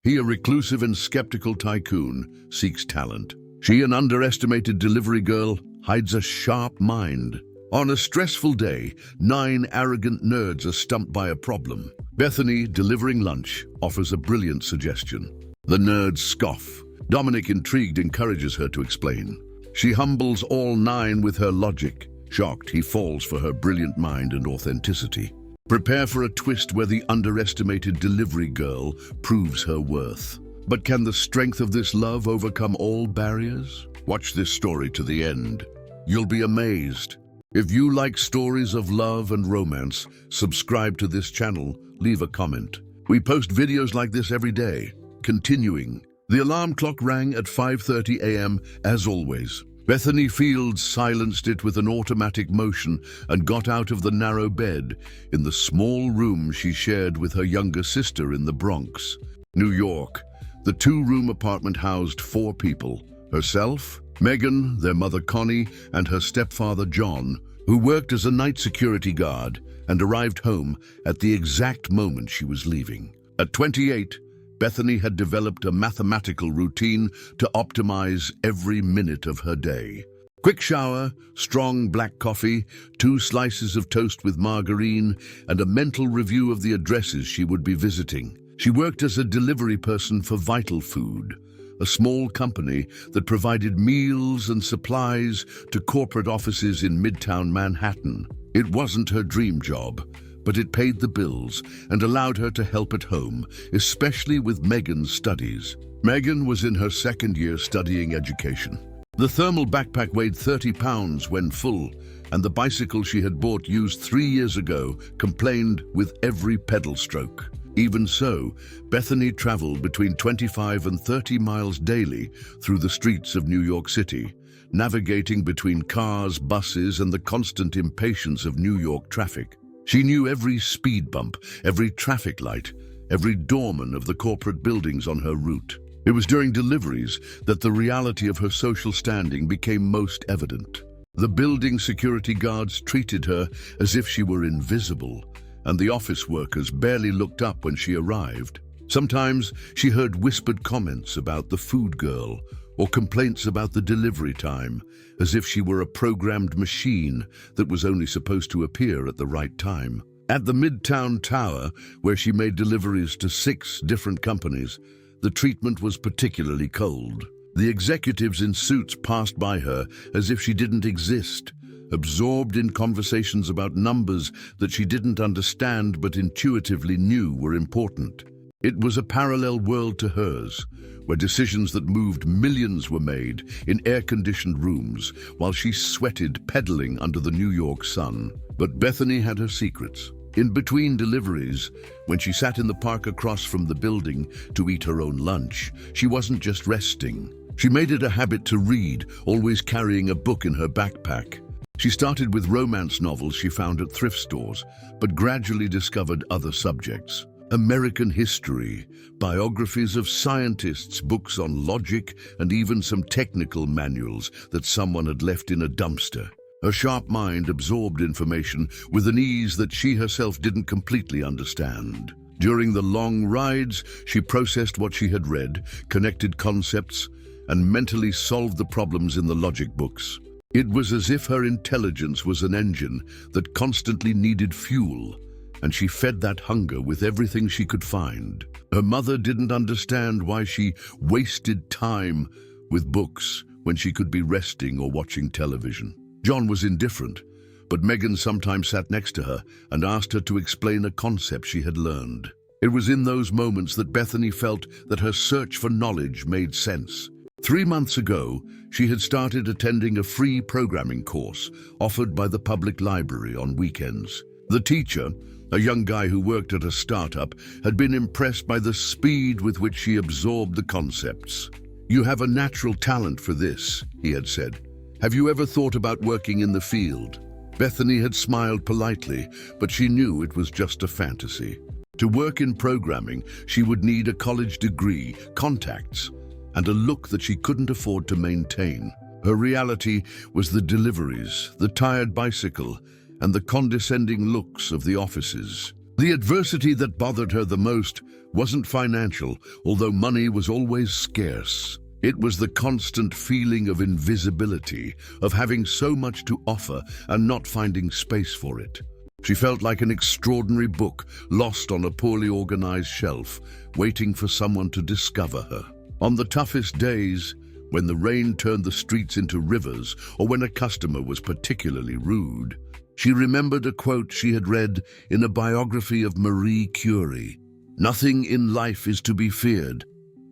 He, a reclusive and skeptical tycoon, seeks talent. She, an underestimated delivery girl, hides a sharp mind. On a stressful day, 9 arrogant nerds are stumped by a problem. Bethany, delivering lunch, offers a brilliant suggestion. The nerds scoff. Dominic, intrigued, encourages her to explain. She humbles all 9 with her logic. Shocked, he falls for her brilliant mind and authenticity. Prepare for a twist where the underestimated delivery girl proves her worth. But can the strength of this love overcome all barriers? Watch this story to the end. You'll be amazed. If you like stories of love and romance, subscribe to this channel, leave a comment. We post videos like this every day. Continuing. The alarm clock rang at 5:30 a.m. as always. Bethany Fields silenced it with an automatic motion and got out of the narrow bed in the small room she shared with her younger sister in the Bronx, New York. The 2-room apartment housed 4 people: herself, Megan, their mother Connie, and her stepfather John, who worked as a night security guard and arrived home at the exact moment she was leaving. At 28, Bethany had developed a mathematical routine to optimize every minute of her day. Quick shower, strong black coffee, 2 slices of toast with margarine, and a mental review of the addresses she would be visiting. She worked as a delivery person for Vital Food, a small company that provided meals and supplies to corporate offices in Midtown Manhattan. It wasn't her dream job, but it paid the bills and allowed her to help at home, especially with Megan's studies. Megan was in her 2nd year studying education. The thermal backpack weighed 30 pounds when full, and the bicycle she had bought used 3 years ago complained with every pedal stroke. Even so, Bethany traveled between 25 and 30 miles daily through the streets of New York City, navigating between cars, buses, and the constant impatience of New York traffic. She knew every speed bump, every traffic light, every doorman of the corporate buildings on her route. It was during deliveries that the reality of her social standing became most evident. The building security guards treated her as if she were invisible, and the office workers barely looked up when she arrived. Sometimes she heard whispered comments about the food girl or complaints about the delivery time, as if she were a programmed machine that was only supposed to appear at the right time. At the Midtown Tower, where she made deliveries to 6 different companies, the treatment was particularly cold. The executives in suits passed by her as if she didn't exist, absorbed in conversations about numbers that she didn't understand but intuitively knew were important. It was a parallel world to hers, where decisions that moved millions were made in air-conditioned rooms while she sweated pedaling under the New York sun. But Bethany had her secrets. In between deliveries, when she sat in the park across from the building to eat her own lunch, she wasn't just resting. She made it a habit to read, always carrying a book in her backpack. She started with romance novels she found at thrift stores, but gradually discovered other subjects. American history, biographies of scientists, books on logic, and even some technical manuals that someone had left in a dumpster. Her sharp mind absorbed information with an ease that she herself didn't completely understand. During the long rides, she processed what she had read, connected concepts, and mentally solved the problems in the logic books. It was as if her intelligence was an engine that constantly needed fuel, and she fed that hunger with everything she could find. Her mother didn't understand why she wasted time with books when she could be resting or watching television. John was indifferent, but Megan sometimes sat next to her and asked her to explain a concept she had learned. It was in those moments that Bethany felt that her search for knowledge made sense. 3 months ago, she had started attending a free programming course offered by the public library on weekends. The teacher, a young guy who worked at a startup, had been impressed by the speed with which she absorbed the concepts. "You have a natural talent for this," he had said. "Have you ever thought about working in the field?" Bethany had smiled politely, but she knew it was just a fantasy. To work in programming, she would need a college degree, contacts, and a look that she couldn't afford to maintain. Her reality was the deliveries, the tired bicycle, and the condescending looks of the offices. The adversity that bothered her the most wasn't financial, although money was always scarce. It was the constant feeling of invisibility, of having so much to offer and not finding space for it. She felt like an extraordinary book lost on a poorly organized shelf, waiting for someone to discover her. On the toughest days, when the rain turned the streets into rivers or when a customer was particularly rude, she remembered a quote she had read in a biography of Marie Curie. "Nothing in life is to be feared,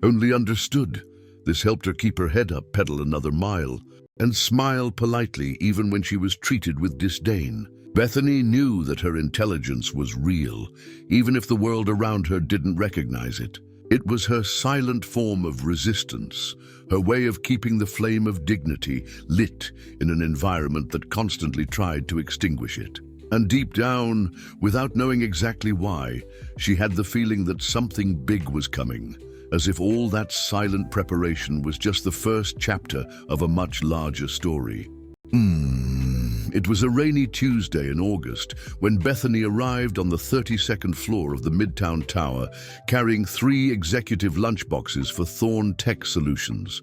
only understood." This helped her keep her head up, pedal another mile, and smile politely even when she was treated with disdain. Bethany knew that her intelligence was real, even if the world around her didn't recognize it. It was her silent form of resistance, her way of keeping the flame of dignity lit in an environment that constantly tried to extinguish it. And deep down, without knowing exactly why, she had the feeling that something big was coming, as if all that silent preparation was just the first chapter of a much larger story. It was a rainy Tuesday in August when Bethany arrived on the 32nd floor of the Midtown Tower, carrying 3 executive lunchboxes for Thorn Tech Solutions.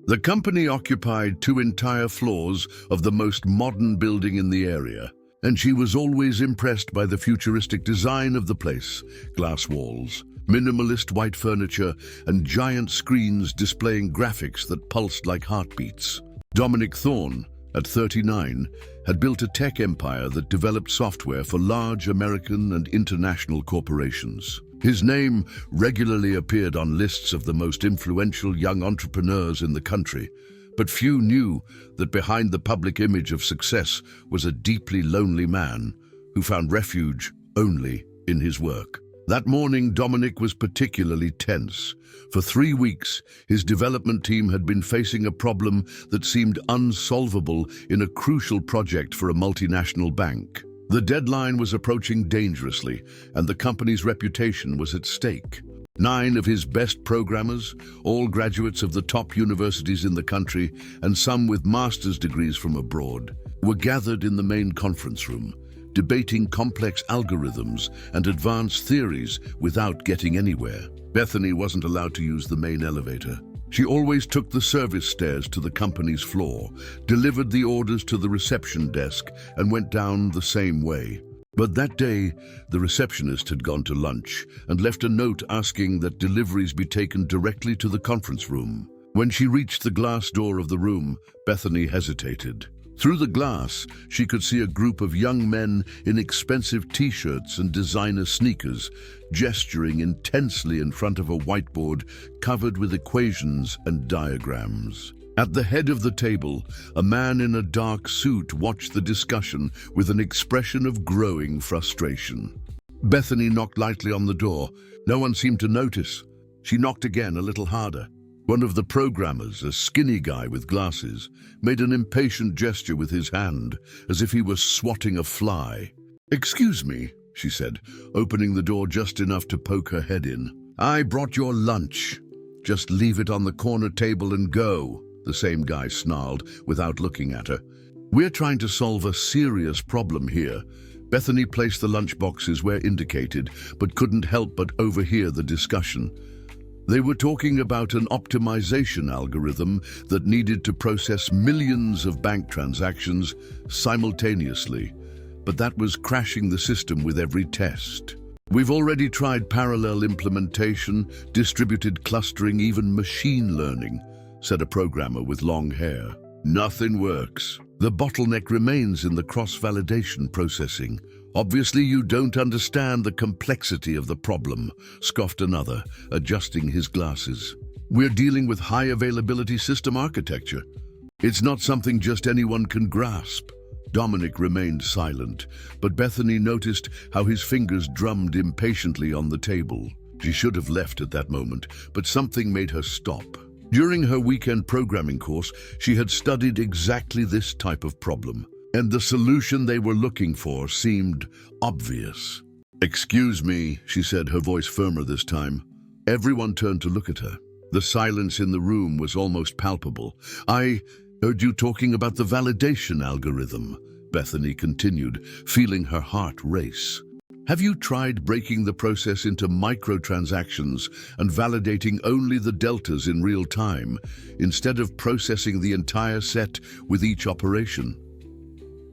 The company occupied 2 entire floors of the most modern building in the area, and she was always impressed by the futuristic design of the place: glass walls, minimalist white furniture, and giant screens displaying graphics that pulsed like heartbeats. Dominic Thorne, at 39, had built a tech empire that developed software for large American and international corporations. His name regularly appeared on lists of the most influential young entrepreneurs in the country, but few knew that behind the public image of success was a deeply lonely man who found refuge only in his work. That morning, Dominic was particularly tense. For 3 weeks, his development team had been facing a problem that seemed unsolvable in a crucial project for a multinational bank. The deadline was approaching dangerously, and the company's reputation was at stake. 9 of his best programmers, all graduates of the top universities in the country, and some with master's degrees from abroad, were gathered in the main conference room, debating complex algorithms and advanced theories without getting anywhere. Bethany wasn't allowed to use the main elevator. She always took the service stairs to the company's floor, delivered the orders to the reception desk, and went down the same way. But that day, the receptionist had gone to lunch and left a note asking that deliveries be taken directly to the conference room. When she reached the glass door of the room, Bethany hesitated. Through the glass, she could see a group of young men in expensive t-shirts and designer sneakers, gesturing intensely in front of a whiteboard covered with equations and diagrams. At the head of the table, a man in a dark suit watched the discussion with an expression of growing frustration. Bethany knocked lightly on the door. No one seemed to notice. She knocked again, a little harder. One of the programmers, a skinny guy with glasses, made an impatient gesture with his hand, as if he was swatting a fly. "Excuse me," she said, opening the door just enough to poke her head in. "I brought your lunch. Just leave it on the corner table and go," the same guy snarled without looking at her. "We're trying to solve a serious problem here." Bethany placed the lunchboxes where indicated, but couldn't help but overhear the discussion. They were talking about an optimization algorithm that needed to process millions of bank transactions simultaneously, but that was crashing the system with every test. "We've already tried parallel implementation, distributed clustering, even machine learning," said a programmer with long hair. "Nothing works. The bottleneck remains in the cross-validation processing. Obviously, you don't understand the complexity of the problem," scoffed another, adjusting his glasses. "We're dealing with high-availability system architecture. It's not something just anyone can grasp." Dominic remained silent, but Bethany noticed how his fingers drummed impatiently on the table. She should have left at that moment, but something made her stop. During her weekend programming course, she had studied exactly this type of problem, and the solution they were looking for seemed obvious. "Excuse me," she said, her voice firmer this time. Everyone turned to look at her. The silence in the room was almost palpable. "I heard you talking about the validation algorithm," Bethany continued, feeling her heart race. Have you tried breaking the process into microtransactions and validating only the deltas in real time, instead of processing the entire set with each operation?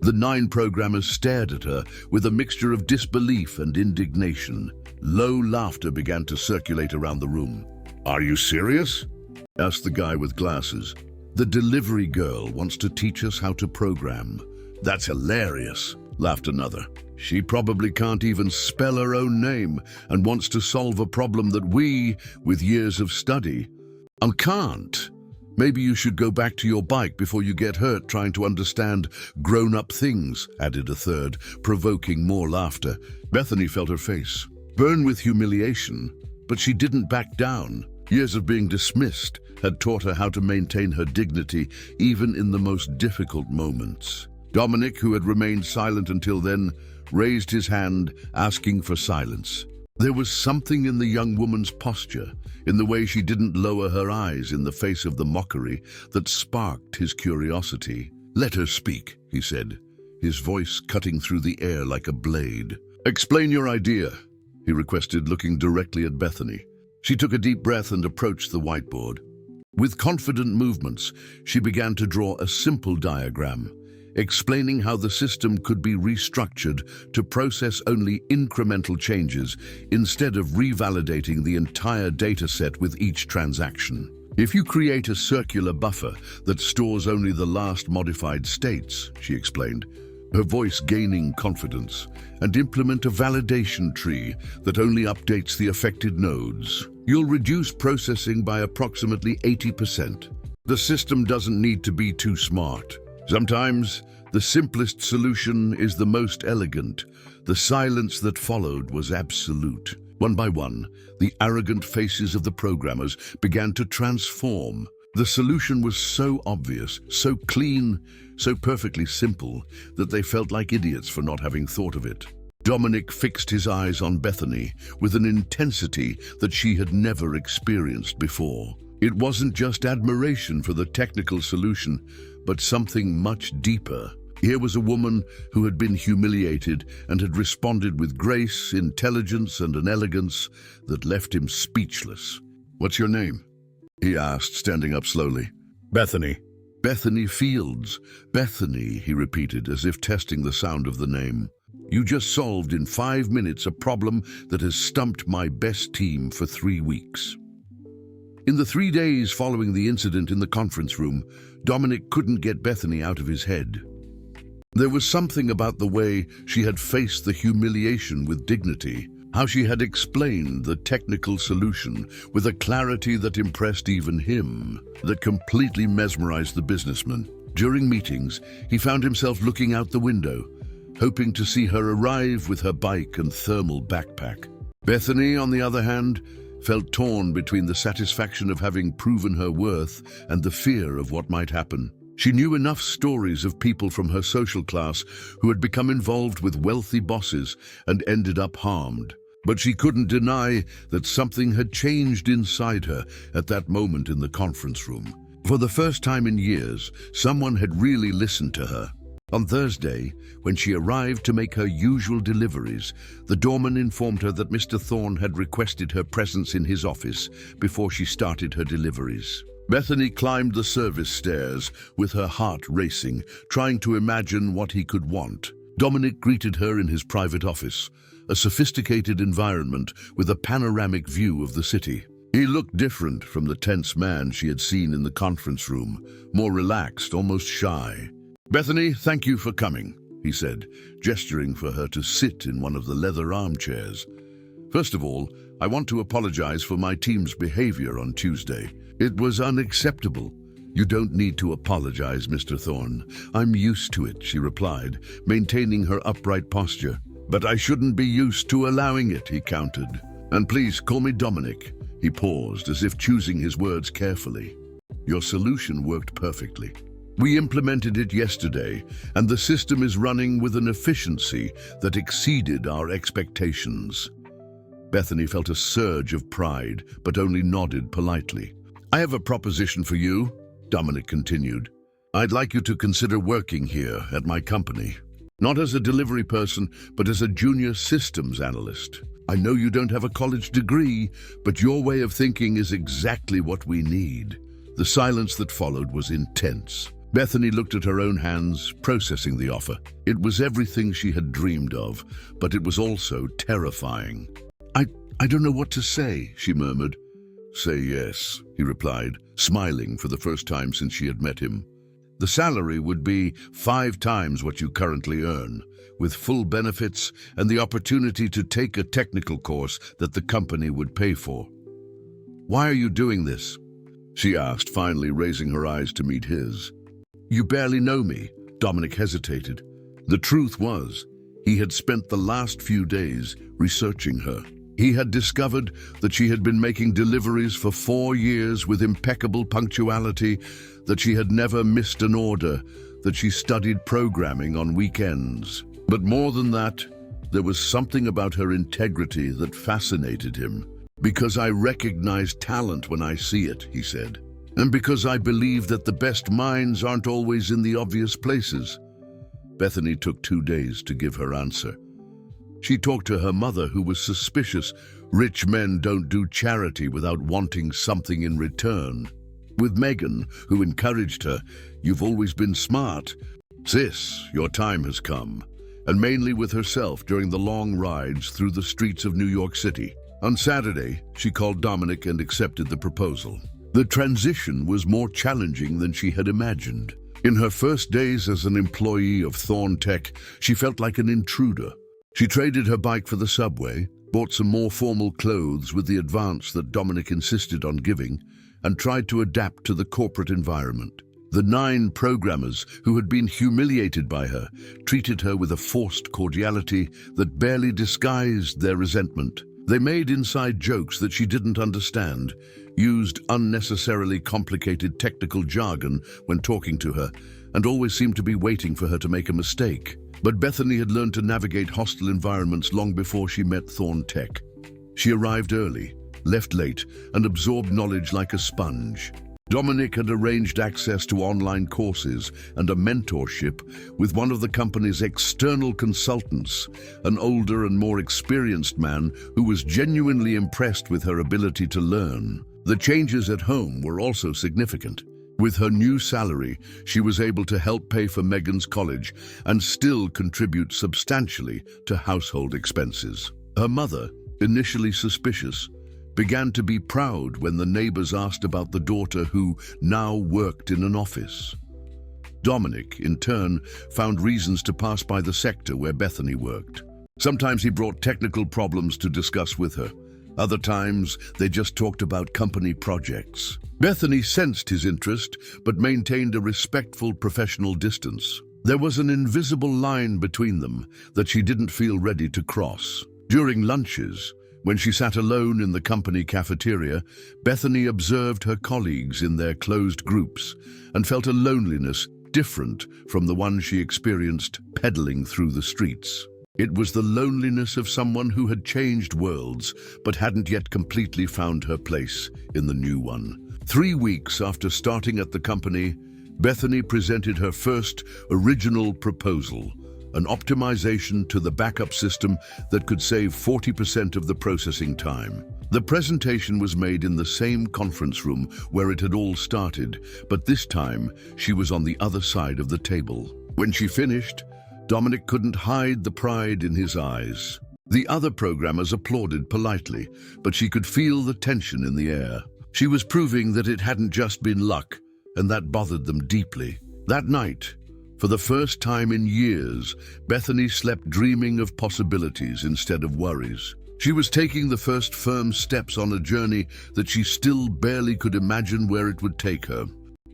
The 9 programmers stared at her with a mixture of disbelief and indignation. Low laughter began to circulate around the room. "Are you serious?" asked the guy with glasses. "The delivery girl wants to teach us how to program." "That's hilarious," laughed another. "She probably can't even spell her own name and wants to solve a problem that we, with years of study, can't. Maybe you should go back to your bike before you get hurt trying to understand grown-up things," added a third, provoking more laughter. Bethany felt her face burn with humiliation, but she didn't back down. Years of being dismissed had taught her how to maintain her dignity even in the most difficult moments. Dominic, who had remained silent until then, raised his hand, asking for silence. There was something in the young woman's posture, in the way she didn't lower her eyes in the face of the mockery, that sparked his curiosity. "Let her speak," he said, his voice cutting through the air like a blade. "Explain your idea," he requested, looking directly at Bethany. She took a deep breath and approached the whiteboard. With confident movements, she began to draw a simple diagram, explaining how the system could be restructured to process only incremental changes instead of revalidating the entire dataset with each transaction. "If you create a circular buffer that stores only the last modified states," she explained, her voice gaining confidence, "and implement a validation tree that only updates the affected nodes, you'll reduce processing by approximately 80%. The system doesn't need to be too smart. Sometimes, the simplest solution is the most elegant." The silence that followed was absolute. One by one, the arrogant faces of the programmers began to transform. The solution was so obvious, so clean, so perfectly simple, that they felt like idiots for not having thought of it. Dominic fixed his eyes on Bethany with an intensity that she had never experienced before. It wasn't just admiration for the technical solution, but something much deeper. Here was a woman who had been humiliated and had responded with grace, intelligence, and an elegance that left him speechless. "What's your name?" he asked, standing up slowly. "Bethany." "Bethany Fields." "Bethany," he repeated, as if testing the sound of the name. "You just solved in 5 minutes a problem that has stumped my best team for 3 weeks." In the 3 days following the incident in the conference room, Dominic couldn't get Bethany out of his head. There was something about the way she had faced the humiliation with dignity, how she had explained the technical solution with a clarity that impressed even him, that completely mesmerized the businessman. During meetings, he found himself looking out the window, hoping to see her arrive with her bike and thermal backpack. Bethany, on the other hand, felt torn between the satisfaction of having proven her worth and the fear of what might happen. She knew enough stories of people from her social class who had become involved with wealthy bosses and ended up harmed. But she couldn't deny that something had changed inside her at that moment in the conference room. For the first time in years, someone had really listened to her. On Thursday, when she arrived to make her usual deliveries, the doorman informed her that Mr. Thorne had requested her presence in his office before she started her deliveries. Bethany climbed the service stairs with her heart racing, trying to imagine what he could want. Dominic greeted her in his private office, a sophisticated environment with a panoramic view of the city. He looked different from the tense man she had seen in the conference room, more relaxed, almost shy. "Bethany, thank you for coming," he said, gesturing for her to sit in one of the leather armchairs. "First of all, I want to apologize for my team's behavior on Tuesday. It was unacceptable." "You don't need to apologize, Mr. Thorne. I'm used to it," she replied, maintaining her upright posture. "But I shouldn't be used to allowing it," he countered. "And please call me Dominic." He paused, as if choosing his words carefully. "Your solution worked perfectly. We implemented it yesterday, and the system is running with an efficiency that exceeded our expectations." Bethany felt a surge of pride, but only nodded politely. "I have a proposition for you," Dominic continued. "I'd like you to consider working here at my company." Not as a delivery person, but as a junior systems analyst. I know you don't have a college degree, but your way of thinking is exactly what we need." The silence that followed was intense. Bethany looked at her own hands, processing the offer. It was everything she had dreamed of, but it was also terrifying. I don't know what to say," she murmured. "Say yes," he replied, smiling for the first time since she had met him. "The salary would be 5 times what you currently earn, with full benefits and the opportunity to take a technical course that the company would pay for." "Why are you doing this?" she asked, finally raising her eyes to meet his. "You barely know me," Dominic hesitated. The truth was, he had spent the last few days researching her. He had discovered that she had been making deliveries for 4 years with impeccable punctuality, that she had never missed an order, that she studied programming on weekends. But more than that, there was something about her integrity that fascinated him. "Because I recognize talent when I see it," he said. "And because I believe that the best minds aren't always in the obvious places." Bethany took 2 days to give her answer. She talked to her mother, who was suspicious. Rich men don't do charity without wanting something in return. With Megan, who encouraged her, "You've always been smart. Sis, your time has come." And mainly with herself during the long rides through the streets of New York City. On Saturday, she called Dominic and accepted the proposal. The transition was more challenging than she had imagined. In her first days as an employee of Thorn Tech, she felt like an intruder. She traded her bike for the subway, bought some more formal clothes with the advance that Dominic insisted on giving, and tried to adapt to the corporate environment. The 9 programmers who had been humiliated by her treated her with a forced cordiality that barely disguised their resentment. They made inside jokes that she didn't understand, used unnecessarily complicated technical jargon when talking to her, and always seemed to be waiting for her to make a mistake. But Bethany had learned to navigate hostile environments long before she met Thorn Tech. She arrived early, left late, and absorbed knowledge like a sponge. Dominic had arranged access to online courses and a mentorship with one of the company's external consultants, an older and more experienced man who was genuinely impressed with her ability to learn. The changes at home were also significant. With her new salary, she was able to help pay for Megan's college and still contribute substantially to household expenses. Her mother, initially suspicious, began to be proud when the neighbors asked about the daughter who now worked in an office. Dominic, in turn, found reasons to pass by the sector where Bethany worked. Sometimes he brought technical problems to discuss with her. Other times, they just talked about company projects. Bethany sensed his interest, but maintained a respectful professional distance. There was an invisible line between them that she didn't feel ready to cross. During lunches, when she sat alone in the company cafeteria, Bethany observed her colleagues in their closed groups and felt a loneliness different from the one she experienced pedaling through the streets. It was the loneliness of someone who had changed worlds but hadn't yet completely found her place in the new one. 3 weeks after starting at the company, Bethany presented her first original proposal, an optimization to the backup system that could save 40% of the processing time. The presentation was made in the same conference room where it had all started, but this time she was on the other side of the table. When she finished, Dominic couldn't hide the pride in his eyes. The other programmers applauded politely, but she could feel the tension in the air. She was proving that it hadn't just been luck, and that bothered them deeply. That night, for the first time in years, Bethany slept dreaming of possibilities instead of worries. She was taking the first firm steps on a journey that she still barely could imagine where it would take her.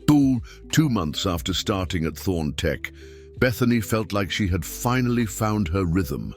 2 months after starting at Thorn Tech, Bethany felt like she had finally found her rhythm.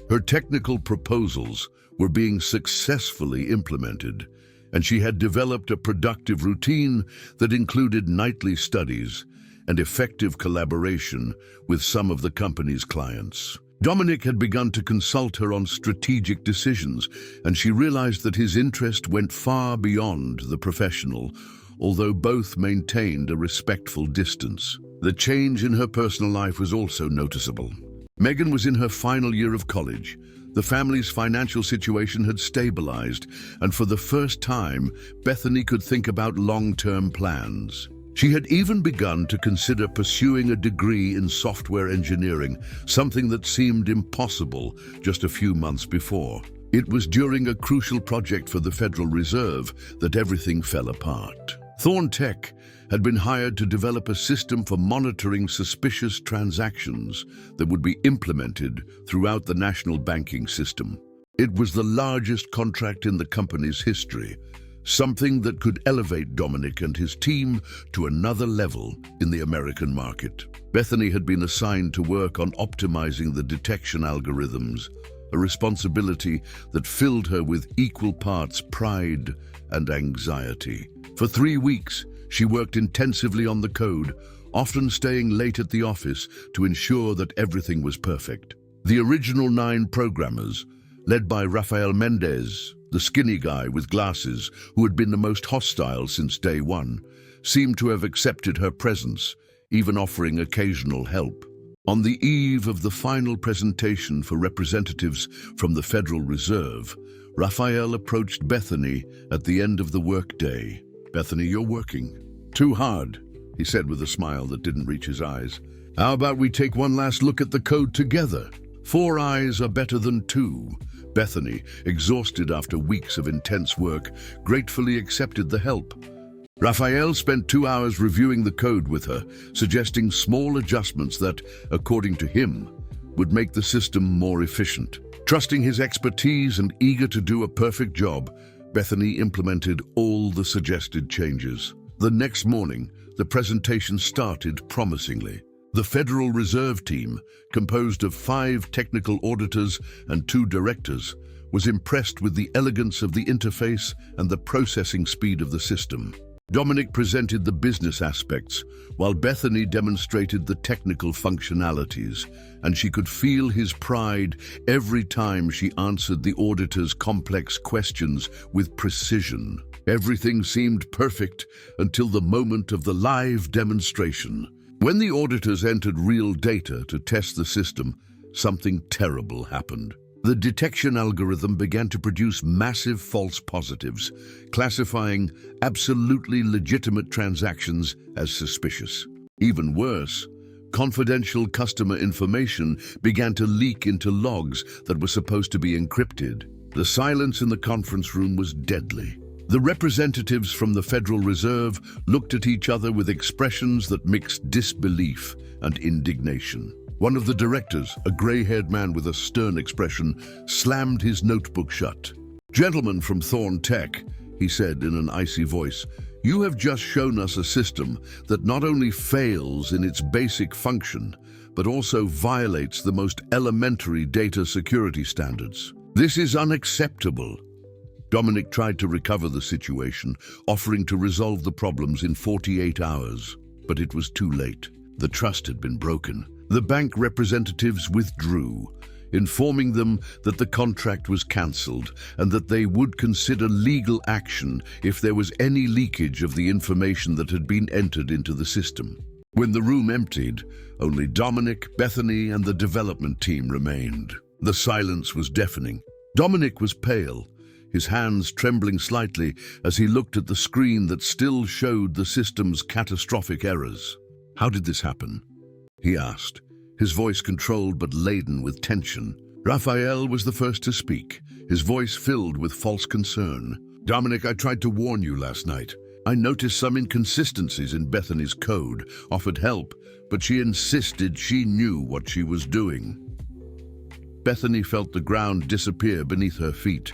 Her technical proposals were being successfully implemented, and she had developed a productive routine that included nightly studies and effective collaboration with some of the company's clients. Dominic had begun to consult her on strategic decisions, and she realized that his interest went far beyond the professional, although both maintained a respectful distance. The change in her personal life was also noticeable. Megan was in her final year of college. The family's financial situation had stabilized, and for the first time, Bethany could think about long-term plans. She had even begun to consider pursuing a degree in software engineering, something that seemed impossible just a few months before. It was during a crucial project for the Federal Reserve that everything fell apart. Thorn Tech had been hired to develop a system for monitoring suspicious transactions that would be implemented throughout the national banking system. It was the largest contract in the company's history, something that could elevate Dominic and his team to another level in the American market. Bethany had been assigned to work on optimizing the detection algorithms, a responsibility that filled her with equal parts pride and anxiety. For 3 weeks, she worked intensively on the code, often staying late at the office to ensure that everything was perfect. The original 9 programmers, led by Rafael Mendez, the skinny guy with glasses who had been the most hostile since day one, seemed to have accepted her presence, even offering occasional help. On the eve of the final presentation for representatives from the Federal Reserve, Rafael approached Bethany at the end of the workday. "Bethany, you're working too hard," he said with a smile that didn't reach his eyes. "How about we take one last look at the code together? 4 eyes are better than 2. Bethany, exhausted after weeks of intense work, gratefully accepted the help. Rafael spent 2 hours reviewing the code with her, suggesting small adjustments that, according to him, would make the system more efficient. Trusting his expertise and eager to do a perfect job, Bethany implemented all the suggested changes. The next morning, the presentation started promisingly. The Federal Reserve team, composed of 5 technical auditors and 2 directors, was impressed with the elegance of the interface and the processing speed of the system. Dominic presented the business aspects, while Bethany demonstrated the technical functionalities, and she could feel his pride every time she answered the auditor's complex questions with precision. Everything seemed perfect until the moment of the live demonstration. When the auditors entered real data to test the system, something terrible happened. The detection algorithm began to produce massive false positives, classifying absolutely legitimate transactions as suspicious. Even worse, confidential customer information began to leak into logs that were supposed to be encrypted. The silence in the conference room was deadly. The representatives from the Federal Reserve looked at each other with expressions that mixed disbelief and indignation. One of the directors, a gray-haired man with a stern expression, slammed his notebook shut. "Gentlemen from Thorn Tech," he said in an icy voice, "you have just shown us a system that not only fails in its basic function, but also violates the most elementary data security standards. This is unacceptable." Dominic tried to recover the situation, offering to resolve the problems in 48 hours, but it was too late. The trust had been broken. The bank representatives withdrew, informing them that the contract was cancelled and that they would consider legal action if there was any leakage of the information that had been entered into the system. When the room emptied, only Dominic, Bethany, and the development team remained. The silence was deafening. Dominic was pale, his hands trembling slightly as he looked at the screen that still showed the system's catastrophic errors. "How did this happen?" he asked, his voice controlled but laden with tension. Rafael was the first to speak, his voice filled with false concern. "Dominic, I tried to warn you last night. I noticed some inconsistencies in Bethany's code, offered help, but she insisted she knew what she was doing." Bethany felt the ground disappear beneath her feet.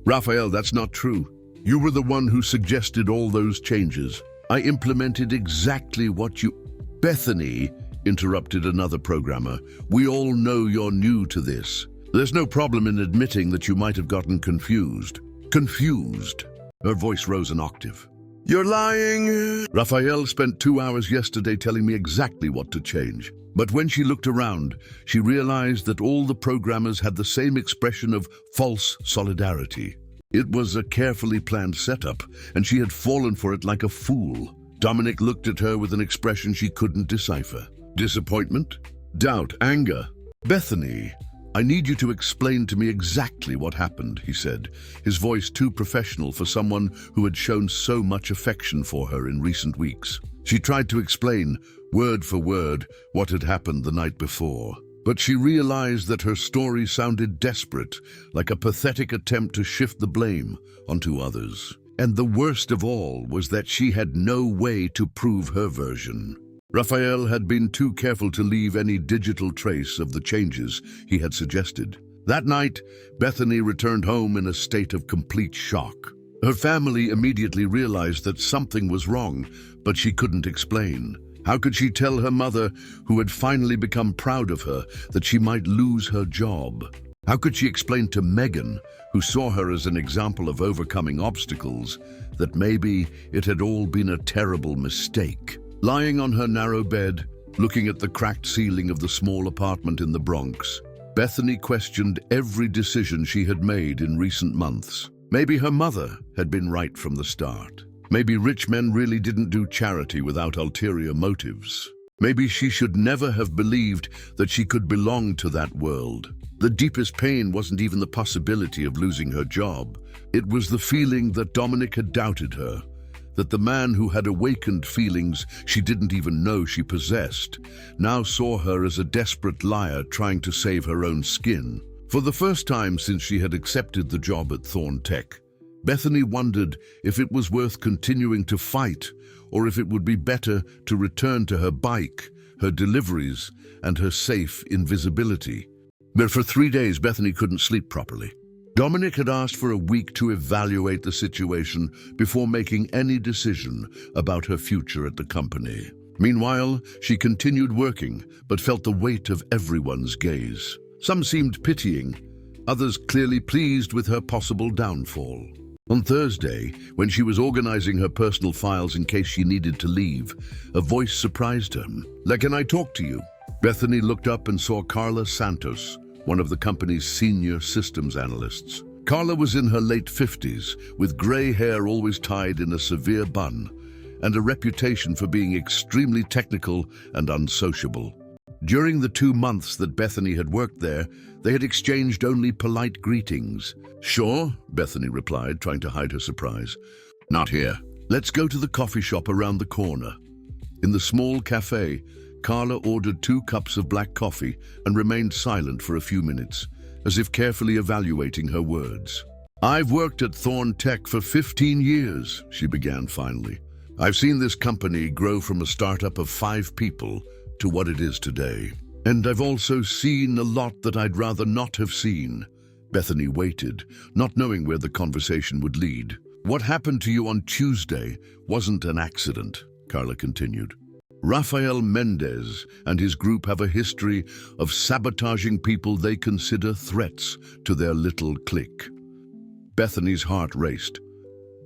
"Rafael, that's not true. You were the one who suggested all those changes. I implemented exactly what you—" "Bethany," interrupted another programmer, "we all know you're new to this. There's no problem in admitting that you might have gotten confused." "Confused?" Her voice rose an octave. "You're lying!" "Rafael spent 2 hours yesterday telling me exactly what to change. But when she looked around, she realized that all the programmers had the same expression of false solidarity. It was a carefully planned setup, and she had fallen for it like a fool." Dominic looked at her with an expression she couldn't decipher. Disappointment? Doubt? Anger? "Bethany, I need you to explain to me exactly what happened," he said, his voice too professional for someone who had shown so much affection for her in recent weeks. She tried to explain, word for word, what had happened the night before. But she realized that her story sounded desperate, like a pathetic attempt to shift the blame onto others. And the worst of all was that she had no way to prove her version. Raphael had been too careful to leave any digital trace of the changes he had suggested. That night, Bethany returned home in a state of complete shock. Her family immediately realized that something was wrong, but she couldn't explain. How could she tell her mother, who had finally become proud of her, that she might lose her job? How could she explain to Megan, who saw her as an example of overcoming obstacles, that maybe it had all been a terrible mistake? Lying on her narrow bed, looking at the cracked ceiling of the small apartment in the Bronx, Bethany questioned every decision she had made in recent months. Maybe her mother had been right from the start. Maybe rich men really didn't do charity without ulterior motives. Maybe she should never have believed that she could belong to that world. The deepest pain wasn't even the possibility of losing her job. It was the feeling that Dominic had doubted her, that the man who had awakened feelings she didn't even know she possessed now saw her as a desperate liar trying to save her own skin. For the first time since she had accepted the job at Thorn Tech, Bethany wondered if it was worth continuing to fight, or if it would be better to return to her bike, her deliveries, and her safe invisibility. But for 3 days, Bethany couldn't sleep properly. Dominic had asked for a week to evaluate the situation before making any decision about her future at the company. Meanwhile, she continued working, but felt the weight of everyone's gaze. Some seemed pitying, others clearly pleased with her possible downfall. On Thursday, when she was organizing her personal files in case she needed to leave, a voice surprised her. "Can I talk to you?" Bethany looked up and saw Carla Santos, one of the company's senior systems analysts. Carla was in her late 50s, with gray hair always tied in a severe bun, and a reputation for being extremely technical and unsociable. During the 2 months that Bethany had worked there, they had exchanged only polite greetings. "Sure," Bethany replied, trying to hide her surprise. "Not here. Let's go to the coffee shop around the corner." In the small cafe, Carla ordered 2 cups of black coffee and remained silent for a few minutes, as if carefully evaluating her words. "I've worked at Thorn Tech for 15 years, she began finally. "I've seen this company grow from a startup of 5 people to what it is today. And I've also seen a lot that I'd rather not have seen." Bethany waited, not knowing where the conversation would lead. "What happened to you on Tuesday wasn't an accident," Carla continued. "Rafael Mendez and his group have a history of sabotaging people they consider threats to their little clique." Bethany's heart raced.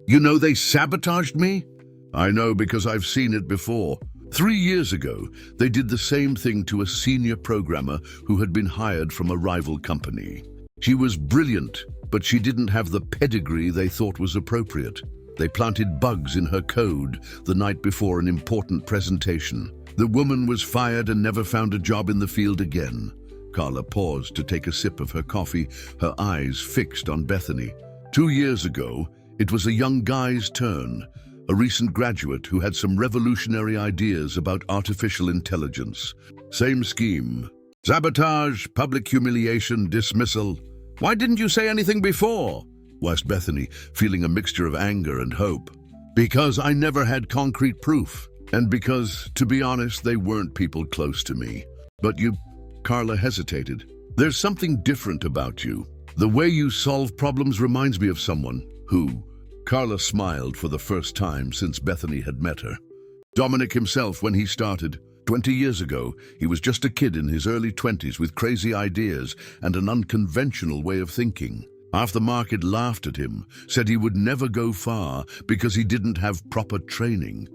"You know they sabotaged me?" "I know because I've seen it before. 3 years ago, they did the same thing to a senior programmer who had been hired from a rival company. She was brilliant, but she didn't have the pedigree they thought was appropriate. They planted bugs in her code the night before an important presentation. The woman was fired and never found a job in the field again." Carla paused to take a sip of her coffee, her eyes fixed on Bethany. 2 years ago, it was a young guy's turn, a recent graduate who had some revolutionary ideas about artificial intelligence. Same scheme. Sabotage, public humiliation, dismissal. "Why didn't you say anything before?" asked Bethany, feeling a mixture of anger and hope. "Because I never had concrete proof. And because, to be honest, they weren't people close to me." "But you..." Carla hesitated. "There's something different about you. The way you solve problems reminds me of someone." "Who?" Carla smiled for the first time since Bethany had met her. "Dominic himself when he started. 20 years ago, he was just a kid in his early 20s with crazy ideas and an unconventional way of thinking. Half the market laughed at him, said he would never go far because he didn't have proper training."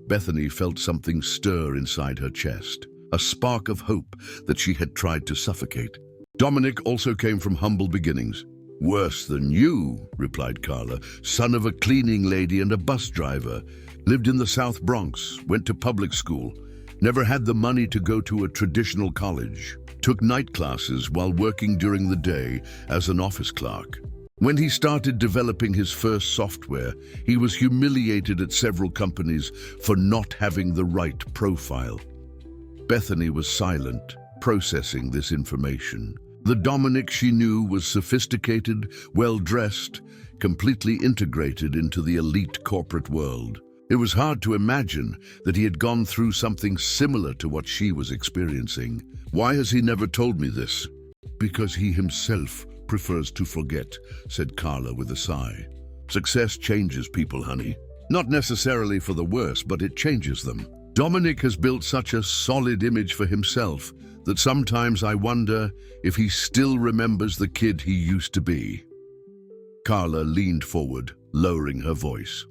Bethany felt something stir inside her chest, a spark of hope that she had tried to suffocate. "Dominic also came from humble beginnings." "Worse than you," replied Carla. "Son of a cleaning lady and a bus driver. Lived in the South Bronx, went to public school. Never had the money to go to a traditional college." took night classes while working during the day as an office clerk. When he started developing his first software, he was humiliated at several companies for not having the right profile. Bethany was silent, processing this information. The Dominic she knew was sophisticated, well-dressed, completely integrated into the elite corporate world. It was hard to imagine that he had gone through something similar to what she was experiencing. Why has he never told me this? Because he himself prefers to forget, said Carla with a sigh. Success changes people, honey. Not necessarily for the worse, but it changes them. Dominic has built such a solid image for himself that sometimes I wonder if he still remembers the kid he used to be. Carla leaned forward, lowering her voice.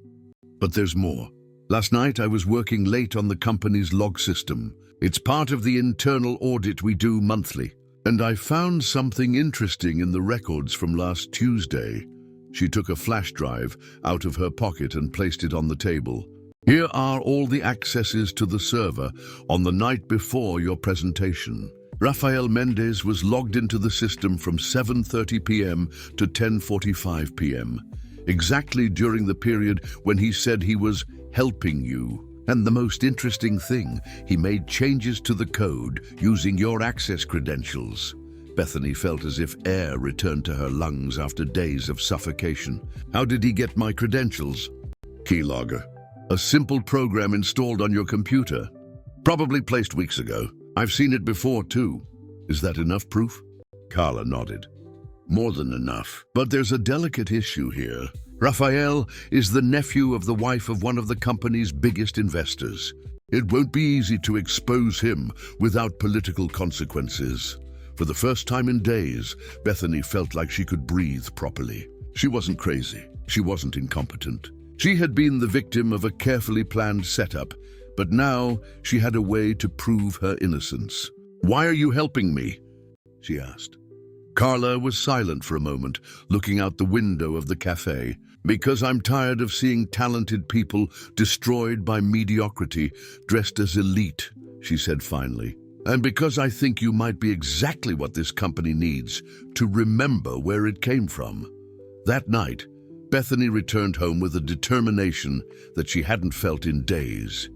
But there's more. Last night I was working late on the company's log system. It's part of the internal audit we do monthly. And I found something interesting in the records from last Tuesday. She took a flash drive out of her pocket and placed it on the table. Here are all the accesses to the server on the night before your presentation. Rafael Mendez was logged into the system from 7:30 p.m. to 10:45 p.m., exactly during the period when he said he was helping you. And the most interesting thing, he made changes to the code using your access credentials. Bethany felt as if air returned to her lungs after days of suffocation. How did he get my credentials? Keylogger. A simple program installed on your computer. Probably placed weeks ago. I've seen it before too. Is that enough proof? Carla nodded. More than enough. But there's a delicate issue here. Rafael is the nephew of the wife of one of the company's biggest investors. It won't be easy to expose him without political consequences. For the first time in days, Bethany felt like she could breathe properly. She wasn't crazy. She wasn't incompetent. She had been the victim of a carefully planned setup, but now she had a way to prove her innocence. "Why are you helping me?" she asked. Carla was silent for a moment, looking out the window of the cafe. "Because I'm tired of seeing talented people destroyed by mediocrity, dressed as elite," she said finally. "And because I think you might be exactly what this company needs to remember where it came from." That night, Bethany returned home with a determination that she hadn't felt in days.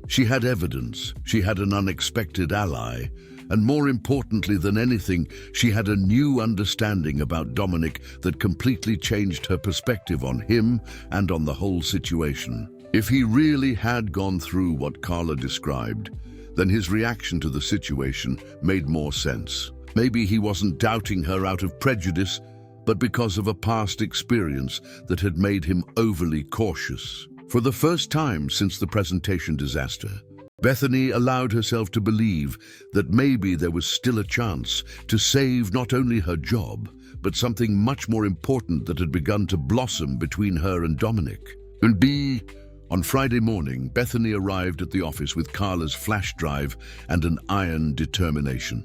She had evidence, she had an unexpected ally, and more importantly than anything, she had a new understanding about Dominic that completely changed her perspective on him and on the whole situation. If he really had gone through what Carla described, then his reaction to the situation made more sense. Maybe he wasn't doubting her out of prejudice, but because of a past experience that had made him overly cautious. For the first time since the presentation disaster, Bethany allowed herself to believe that maybe there was still a chance to save not only her job, but something much more important that had begun to blossom between her and Dominic. On Friday morning, Bethany arrived at the office with Carla's flash drive and an iron determination.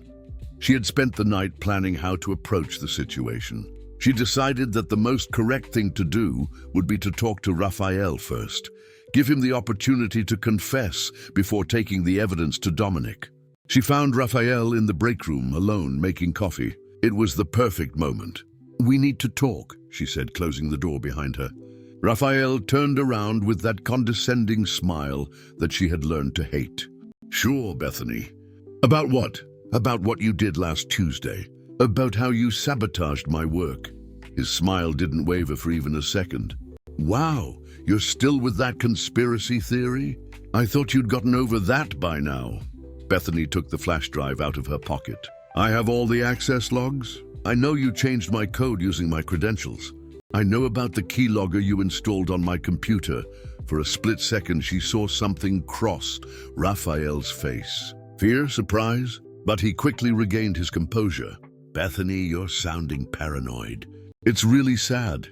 She had spent the night planning how to approach the situation. She decided that the most correct thing to do would be to talk to Rafael first, give him the opportunity to confess before taking the evidence to Dominic. She found Rafael in the break room, alone, making coffee. It was the perfect moment. "We need to talk," she said, closing the door behind her. Rafael turned around with that condescending smile that she had learned to hate. "Sure, Bethany." "About what?" "About what you did last Tuesday. About how you sabotaged my work." His smile didn't waver for even a second. "Wow, you're still with that conspiracy theory? I thought you'd gotten over that by now." Bethany took the flash drive out of her pocket. "I have all the access logs. I know you changed my code using my credentials. I know about the keylogger you installed on my computer." For a split second, she saw something cross Rafael's face. Fear, surprise, but he quickly regained his composure. "Bethany, you're sounding paranoid." "It's really sad."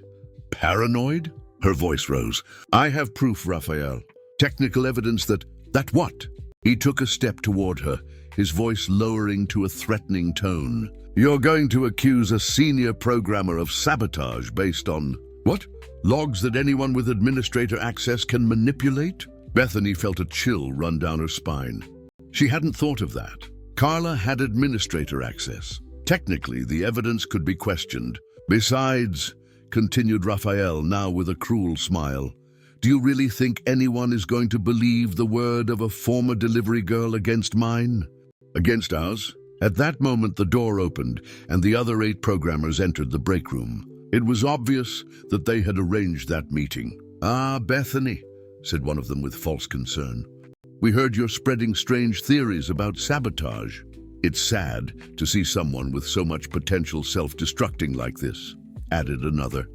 "Paranoid?" Her voice rose. "I have proof, Rafael. Technical evidence that what?" He took a step toward her, his voice lowering to a threatening tone. "You're going to accuse a senior programmer of sabotage based on what? Logs that anyone with administrator access can manipulate?" Bethany felt a chill run down her spine. She hadn't thought of that. Carla had administrator access. Technically, the evidence could be questioned. Besides, continued Raphael, now with a cruel smile, do you really think anyone is going to believe the word of a former delivery girl against mine? Against ours? At that moment, the door opened, and the other 8 programmers entered the break room. It was obvious that they had arranged that meeting. "Ah, Bethany," said one of them with false concern. "We heard you're spreading strange theories about sabotage. It's sad to see someone with so much potential self-destructing like this," added another.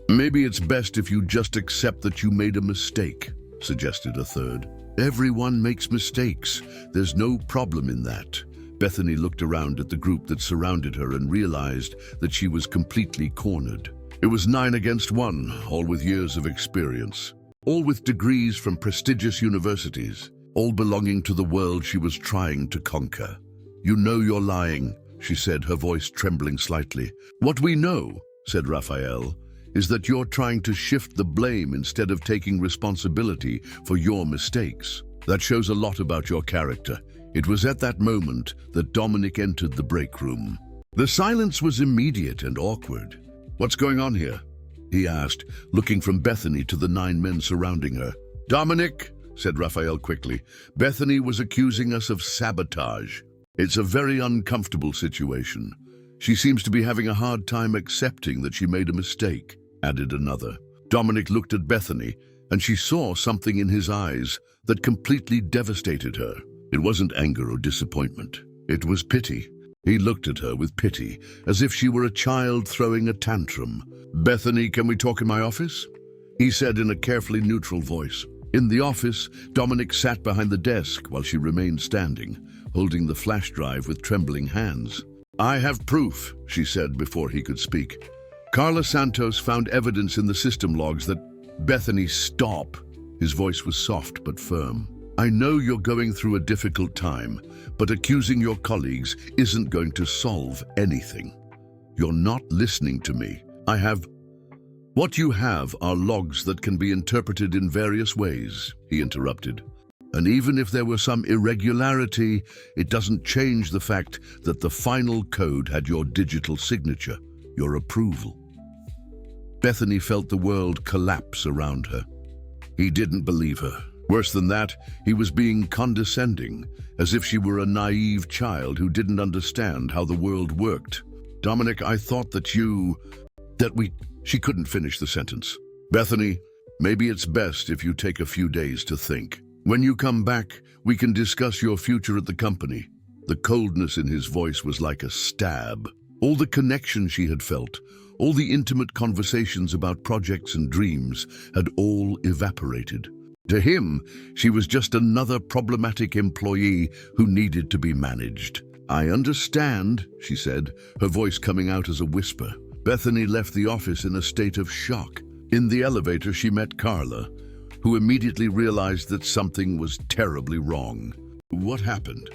"Maybe it's best if you just accept that you made a mistake," suggested a third. "Everyone makes mistakes. There's no problem in that." Bethany looked around at the group that surrounded her and realized that she was completely cornered. It was 9 against 1, all with years of experience, all with degrees from prestigious universities, all belonging to the world she was trying to conquer. "You know you're lying," she said, her voice trembling slightly. "What we know," said Raphael, "is that you're trying to shift the blame instead of taking responsibility for your mistakes. That shows a lot about your character." It was at that moment that Dominic entered the break room. The silence was immediate and awkward. "What's going on here?" he asked, looking from Bethany to the 9 men surrounding her. "Dominic," said Raphael quickly, "Bethany was accusing us of sabotage. It's a very uncomfortable situation. She seems to be having a hard time accepting that she made a mistake," added another. Dominic looked at Bethany, and she saw something in his eyes that completely devastated her. It wasn't anger or disappointment. It was pity. He looked at her with pity, as if she were a child throwing a tantrum. "Bethany, can we talk in my office?" he said in a carefully neutral voice. In the office, Dominic sat behind the desk while she remained standing, holding the flash drive with trembling hands. "I have proof," she said before he could speak. "Carla Santos found evidence in the system logs that—" "Bethany, stop!" His voice was soft but firm. "I know you're going through a difficult time, but accusing your colleagues isn't going to solve anything. You're not listening to me. What you have are logs that can be interpreted in various ways," he interrupted. "And even if there were some irregularity, it doesn't change the fact that the final code had your digital signature, your approval." Bethany felt the world collapse around her. He didn't believe her. Worse than that, he was being condescending, as if she were a naive child who didn't understand how the world worked. "Dominic, I thought She couldn't finish the sentence. "Bethany, maybe it's best if you take a few days to think. When you come back, we can discuss your future at the company." The coldness in his voice was like a stab. All the connection she had felt, all the intimate conversations about projects and dreams, had all evaporated. To him, she was just another problematic employee who needed to be managed. "I understand," she said, her voice coming out as a whisper. Bethany left the office in a state of shock. In the elevator, she met Carla, who immediately realized that something was terribly wrong. "What happened?"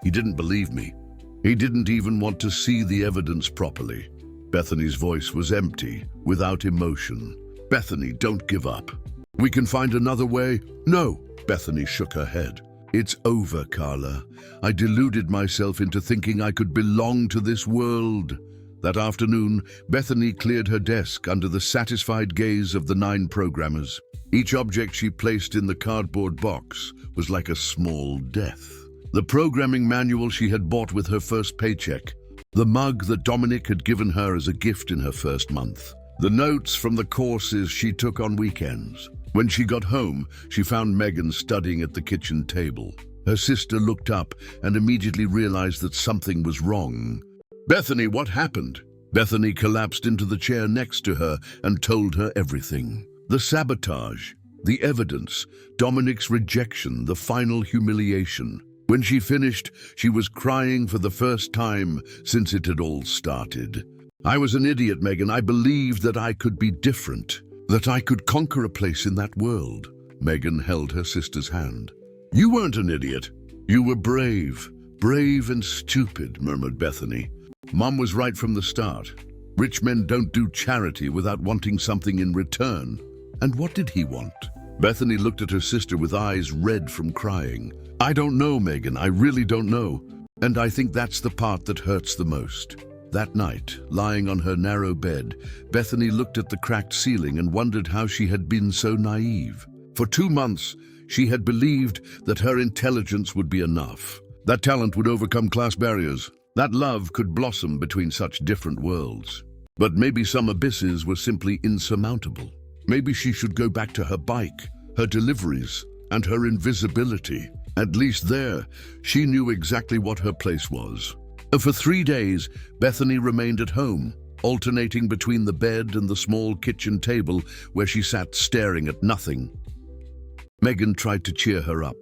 "He didn't believe me. He didn't even want to see the evidence properly." Bethany's voice was empty, without emotion. "Bethany, don't give up. We can find another way." "No," Bethany shook her head. "It's over, Carla. I deluded myself into thinking I could belong to this world." That afternoon, Bethany cleared her desk under the satisfied gaze of the 9 programmers. Each object she placed in the cardboard box was like a small death. The programming manual she had bought with her first paycheck, the mug that Dominic had given her as a gift in her first month, the notes from the courses she took on weekends. When she got home, she found Megan studying at the kitchen table. Her sister looked up and immediately realized that something was wrong. "Bethany, what happened?" Bethany collapsed into the chair next to her and told her everything. The sabotage, the evidence, Dominic's rejection, the final humiliation. When she finished, she was crying for the first time since it had all started. "I was an idiot, Megan. I believed that I could be different, that I could conquer a place in that world." Megan held her sister's hand. "You weren't an idiot. You were brave. Brave and stupid," murmured Bethany. "Mom was right from the start. Rich men don't do charity without wanting something in return." "And what did he want?" Bethany looked at her sister with eyes red from crying. "I don't know, Megan. I really don't know. And I think that's the part that hurts the most. That night, lying on her narrow bed, Bethany looked at the cracked ceiling and wondered how she had been so naive. For 2 months, she had believed that her intelligence would be enough. That talent would overcome class barriers. That love could blossom between such different worlds. But maybe some abysses were simply insurmountable. Maybe she should go back to her bike, her deliveries, and her invisibility. At least there, she knew exactly what her place was. For 3 days, Bethany remained at home, alternating between the bed and the small kitchen table where she sat staring at nothing. Megan tried to cheer her up.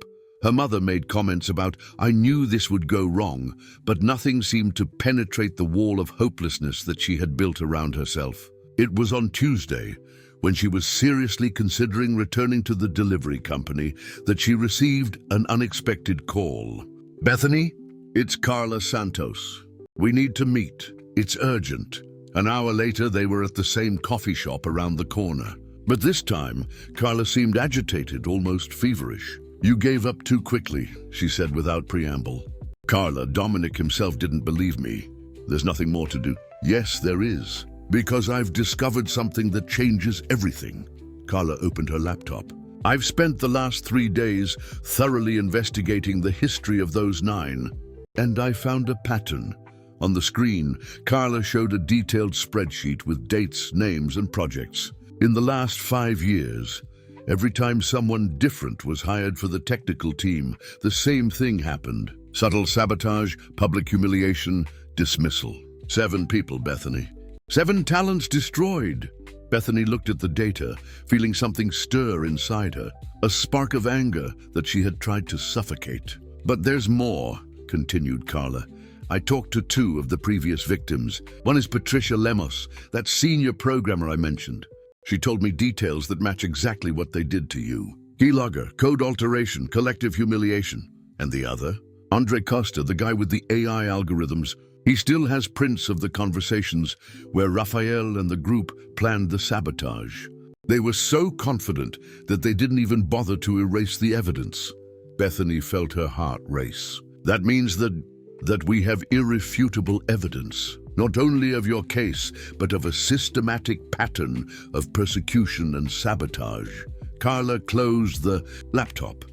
Her mother made comments about, "I knew this would go wrong," but nothing seemed to penetrate the wall of hopelessness that she had built around herself. It was on Tuesday, when she was seriously considering returning to the delivery company, that she received an unexpected call. "Bethany, it's Carla Santos. We need to meet. It's urgent." An hour later, they were at the same coffee shop around the corner. But this time, Carla seemed agitated, almost feverish. "You gave up too quickly," she said without preamble. "Carla, Dominic himself didn't believe me. There's nothing more to do." "Yes, there is. Because I've discovered something that changes everything." Carla opened her laptop. "I've spent the last 3 days thoroughly investigating the history of those 9, and I found a pattern." On the screen, Carla showed a detailed spreadsheet with dates, names, and projects. In the last 5 years, every time someone different was hired for the technical team, the same thing happened. Subtle sabotage, public humiliation, dismissal. 7 people, Bethany. 7 talents destroyed. Bethany looked at the data, feeling something stir inside her, a spark of anger that she had tried to suffocate. "But there's more," continued Carla. "I talked to 2 of the previous victims. One is Patricia Lemos, that senior programmer I mentioned. She told me details that match exactly what they did to you. Keylogger, code alteration, collective humiliation. And the other? Andre Costa, the guy with the AI algorithms. He still has prints of the conversations where Raphael and the group planned the sabotage. They were so confident that they didn't even bother to erase the evidence." Bethany felt her heart race. "That means that we have irrefutable evidence, not only of your case, but of a systematic pattern of persecution and sabotage." Carla closed the laptop.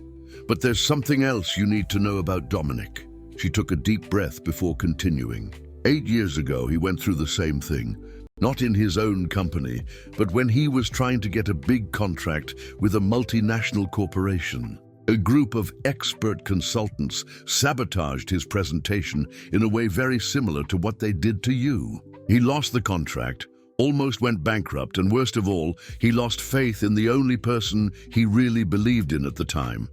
"But there's something else you need to know about Dominic." She took a deep breath before continuing. 8 years ago, he went through the same thing. Not in his own company, but when he was trying to get a big contract with a multinational corporation. A group of expert consultants sabotaged his presentation in a way very similar to what they did to you. He lost the contract, almost went bankrupt, and worst of all, he lost faith in the only person he really believed in at the time.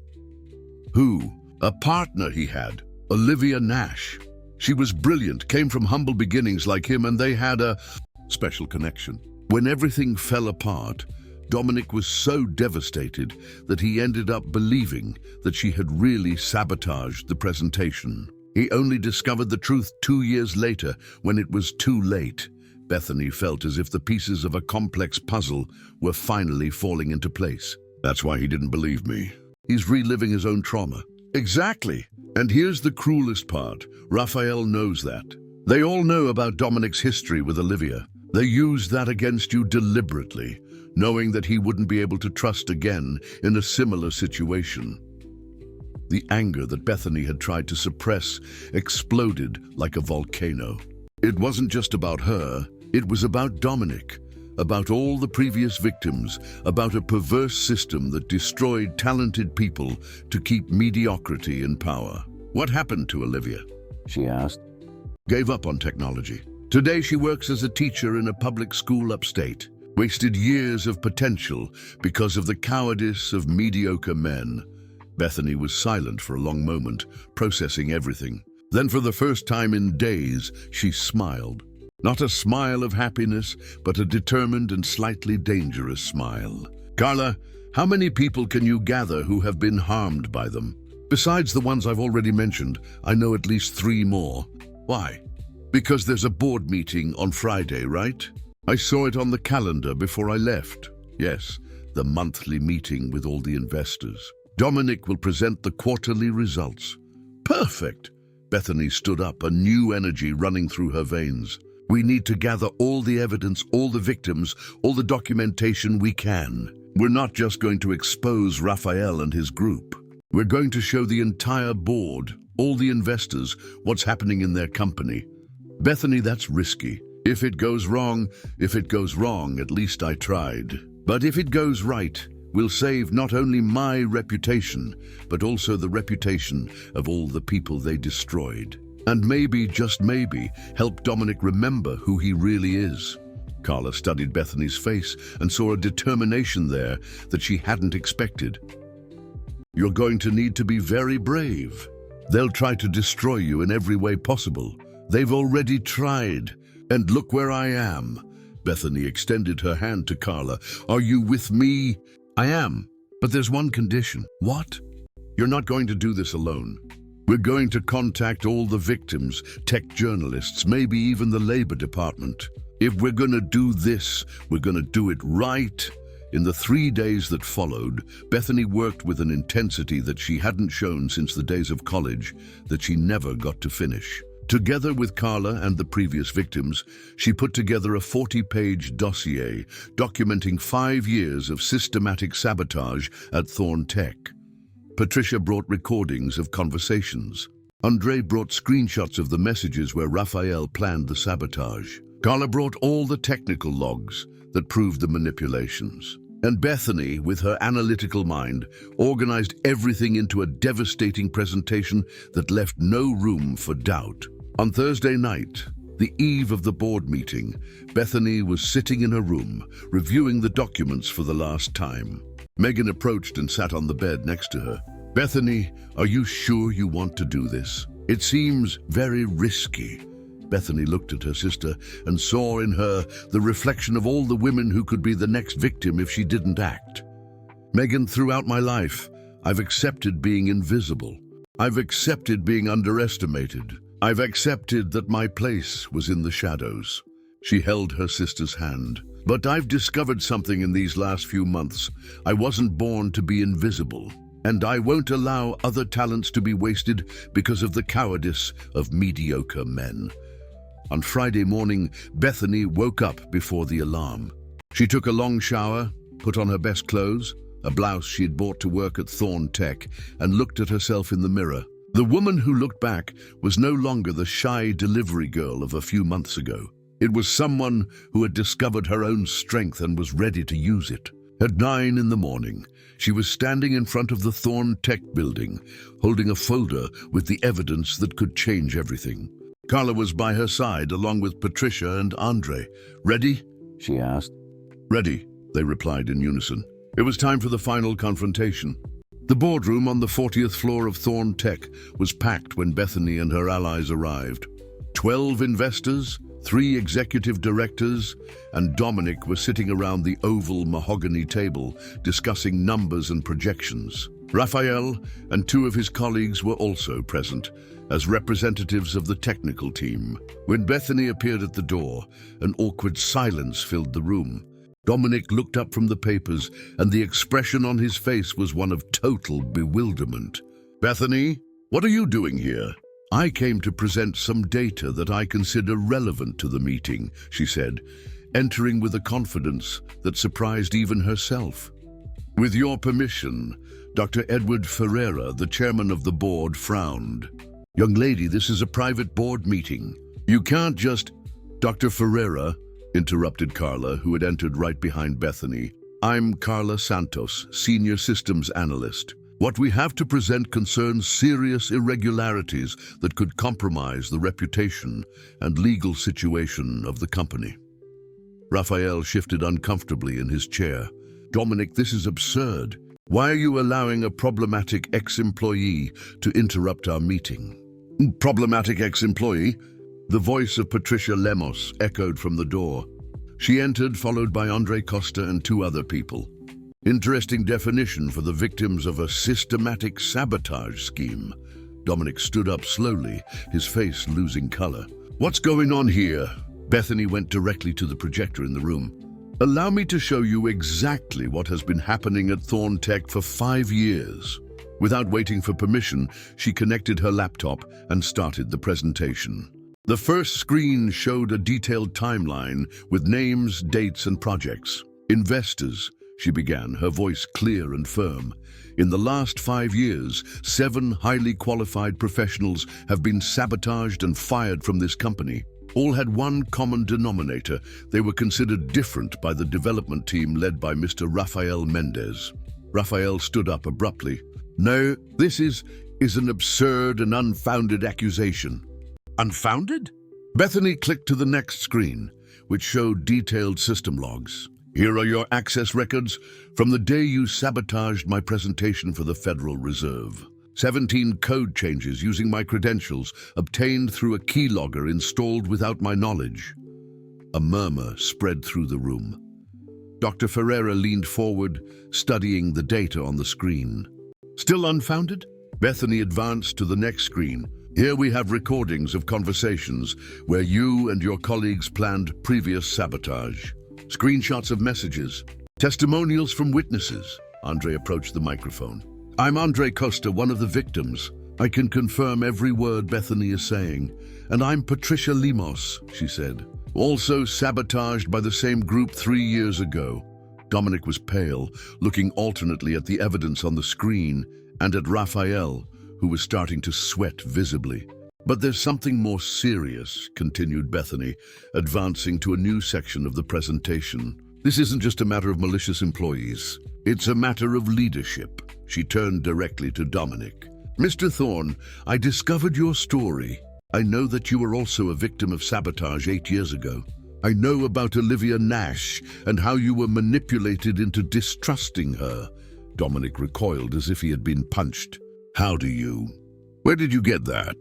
Who? A partner he had, Olivia Nash. She was brilliant, came from humble beginnings like him, and they had a special connection. When everything fell apart, Dominic was so devastated that he ended up believing that she had really sabotaged the presentation. He only discovered the truth 2 years later, when it was too late. Bethany felt as if the pieces of a complex puzzle were finally falling into place. "That's why he didn't believe me. He's reliving his own trauma." "Exactly. And here's the cruelest part. Raphael knows that. They all know about Dominic's history with Olivia. They used that against you deliberately, knowing that he wouldn't be able to trust again in a similar situation." The anger that Bethany had tried to suppress exploded like a volcano. It wasn't just about her, it was about Dominic, about all the previous victims, about a perverse system that destroyed talented people to keep mediocrity in power. "What happened to Olivia?" she asked. "Gave up on technology. Today she works as a teacher in a public school upstate. Wasted years of potential because of the cowardice of mediocre men." Bethany was silent for a long moment, processing everything. Then for the first time in days, she smiled. Not a smile of happiness, but a determined and slightly dangerous smile. "Carla, how many people can you gather who have been harmed by them?" "Besides the ones I've already mentioned, I know at least 3 more." "Why?" "Because there's a board meeting on Friday, right? I saw it on the calendar before I left." "Yes, the monthly meeting with all the investors. Dominic will present the quarterly results." "Perfect." Bethany stood up, a new energy running through her veins. We need to gather all the evidence, all the victims, all the documentation we can. We're not just going to expose Raphael and his group. We're going to show the entire board, all the investors, what's happening in their company. Bethany, that's risky. If it goes wrong, at least I tried. But if it goes right, we'll save not only my reputation, but also the reputation of all the people they destroyed. And maybe, just maybe, help Dominic remember who he really is. Carla studied Bethany's face and saw a determination there that she hadn't expected. You're going to need to be very brave. They'll try to destroy you in every way possible. They've already tried. And look where I am. Bethany extended her hand to Carla. Are you with me? I am, but there's one condition. What? You're not going to do this alone. We're going to contact all the victims, tech journalists, maybe even the Labor Department. If we're going to do this, we're going to do it right. In the 3 days that followed, Bethany worked with an intensity that she hadn't shown since the days of college, that she never got to finish. Together with Carla and the previous victims, she put together a 40-page dossier documenting 5 years of systematic sabotage at Thorn Tech. Patricia brought recordings of conversations. Andre brought screenshots of the messages where Raphael planned the sabotage. Carla brought all the technical logs that proved the manipulations. And Bethany, with her analytical mind, organized everything into a devastating presentation that left no room for doubt. On Thursday night, the eve of the board meeting, Bethany was sitting in her room, reviewing the documents for the last time. Megan approached and sat on the bed next to her. Bethany, are you sure you want to do this? It seems very risky. Bethany looked at her sister and saw in her the reflection of all the women who could be the next victim if she didn't act. Megan, throughout my life, I've accepted being invisible. I've accepted being underestimated. I've accepted that my place was in the shadows. She held her sister's hand. But I've discovered something in these last few months. I wasn't born to be invisible. And I won't allow other talents to be wasted because of the cowardice of mediocre men. On Friday morning, Bethany woke up before the alarm. She took a long shower, put on her best clothes, a blouse she'd bought to work at Thorn Tech, and looked at herself in the mirror. The woman who looked back was no longer the shy delivery girl of a few months ago. It was someone who had discovered her own strength and was ready to use it. At 9 in the morning, she was standing in front of the Thorn Tech building, holding a folder with the evidence that could change everything. Carla was by her side, along with Patricia and Andre. Ready? She asked. Ready, they replied in unison. It was time for the final confrontation. The boardroom on the 40th floor of Thorn Tech was packed when Bethany and her allies arrived. 12 investors, 3 executive directors, and Dominic were sitting around the oval mahogany table, discussing numbers and projections. Raphael and 2 of his colleagues were also present, as representatives of the technical team. When Bethany appeared at the door, an awkward silence filled the room. Dominic looked up from the papers, and the expression on his face was one of total bewilderment. Bethany, what are you doing here? I came to present some data that I consider relevant to the meeting, she said, entering with a confidence that surprised even herself. With your permission, Dr. Edward Ferreira, the chairman of the board, frowned. Young lady, this is a private board meeting. You can't just... Dr. Ferreira, interrupted Carla, who had entered right behind Bethany. I'm Carla Santos, Senior Systems Analyst. What we have to present concerns serious irregularities that could compromise the reputation and legal situation of the company. Raphael shifted uncomfortably in his chair. Dominic, this is absurd. Why are you allowing a problematic ex-employee to interrupt our meeting? Problematic ex-employee? The voice of Patricia Lemos echoed from the door. She entered, followed by Andre Costa and 2 other people. Interesting definition for the victims of a systematic sabotage scheme. Dominic stood up slowly, his face losing color. What's going on here? Bethany went directly to the projector in the room. Allow me to show you exactly what has been happening at Thorn Tech for 5 years. Without waiting for permission, she connected her laptop and started the presentation. The first screen showed a detailed timeline with names, dates, and projects. Investors, she began, her voice clear and firm. In the last 5 years, 7 highly qualified professionals have been sabotaged and fired from this company. All had one common denominator. They were considered different by the development team led by Mr. Rafael Mendez. Rafael stood up abruptly. "No, this is an absurd and unfounded accusation." "Unfounded?" Bethany clicked to the next screen, which showed detailed system logs. "Here are your access records from the day you sabotaged my presentation for the Federal Reserve. 17 code changes using my credentials, obtained through a keylogger installed without my knowledge." A murmur spread through the room. Dr. Ferreira leaned forward, studying the data on the screen. "Still unfounded?" Bethany advanced to the next screen. "Here we have recordings of conversations where you and your colleagues planned previous sabotage. Screenshots of messages, testimonials from witnesses." Andre approached the microphone. "I'm Andre Costa, one of the victims. I can confirm every word Bethany is saying. And I'm Patricia Limos," she said. "Also sabotaged by the same group 3 years ago." Dominic was pale, looking alternately at the evidence on the screen and at Raphael, who was starting to sweat visibly. "But there's something more serious," continued Bethany, advancing to a new section of the presentation. "This isn't just a matter of malicious employees. It's a matter of leadership." She turned directly to Dominic. "Mr. Thorne, I discovered your story. I know that you were also a victim of sabotage 8 years ago. I know about Olivia Nash and how you were manipulated into distrusting her." Dominic recoiled as if he had been punched. "How do you? Where did you get that?"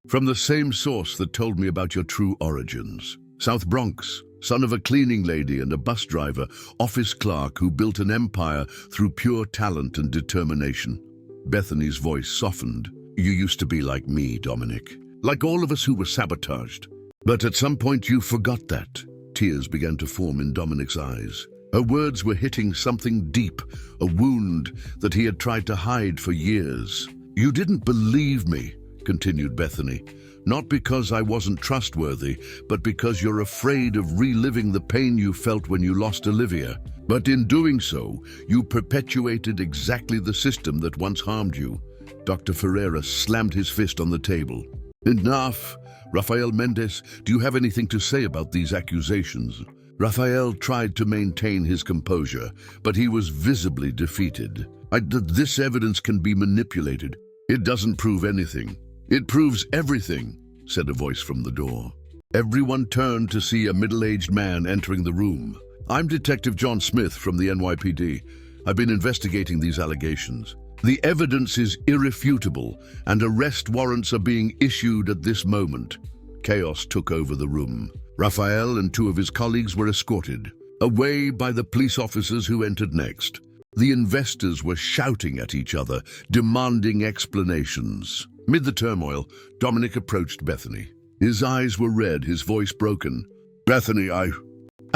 "From the same source that told me about your true origins. South Bronx, son of a cleaning lady and a bus driver, office clerk who built an empire through pure talent and determination." Bethany's voice softened. "You used to be like me, Dominic. Like all of us who were sabotaged. But at some point you forgot that." Tears began to form in Dominic's eyes. Her words were hitting something deep, a wound that he had tried to hide for years. "You didn't believe me," continued Bethany. "Not because I wasn't trustworthy, but because you're afraid of reliving the pain you felt when you lost Olivia. But in doing so, you perpetuated exactly the system that once harmed you." Dr. Ferreira slammed his fist on the table. "Enough! Rafael Mendez, do you have anything to say about these accusations?" Rafael tried to maintain his composure, but he was visibly defeated. "This evidence can be manipulated. It doesn't prove anything." "It proves everything," said a voice from the door. Everyone turned to see a middle-aged man entering the room. "I'm Detective John Smith from the NYPD. I've been investigating these allegations. The evidence is irrefutable, and arrest warrants are being issued at this moment." Chaos took over the room. Raphael and 2 of his colleagues were escorted away by the police officers who entered next. The investors were shouting at each other, demanding explanations. Mid the turmoil, Dominic approached Bethany. His eyes were red, his voice broken. "Bethany, I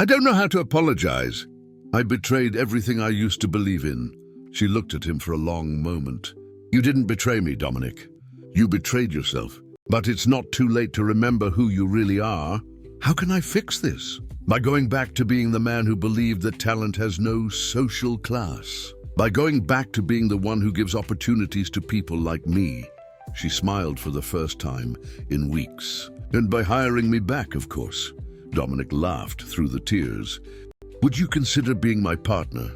don't know how to apologize. I betrayed everything I used to believe in." She looked at him for a long moment. "You didn't betray me, Dominic. You betrayed yourself. But it's not too late to remember who you really are." "How can I fix this?" "By going back to being the man who believed that talent has no social class. By going back to being the one who gives opportunities to people like me." She smiled for the first time in weeks. "And by hiring me back, of course." Dominic laughed through the tears. "Would you consider being my partner?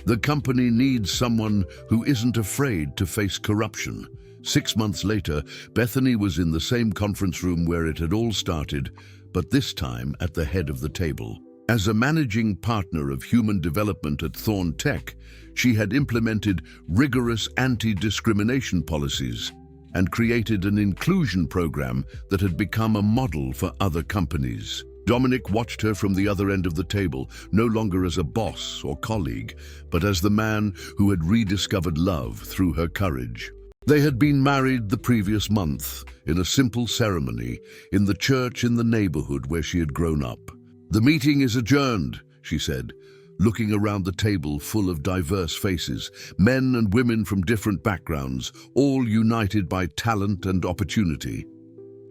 The company needs someone who isn't afraid to face corruption." 6 months later, Bethany was in the same conference room where it had all started, but this time at the head of the table. As a managing partner of human development at Thorne Tech, she had implemented rigorous anti-discrimination policies and created an inclusion program that had become a model for other companies. Dominic watched her from the other end of the table, no longer as a boss or colleague, but as the man who had rediscovered love through her courage. They had been married the previous month, in a simple ceremony, in the church in the neighborhood where she had grown up. "The meeting is adjourned," she said. looking around the table full of diverse faces, men and women from different backgrounds, all united by talent and opportunity.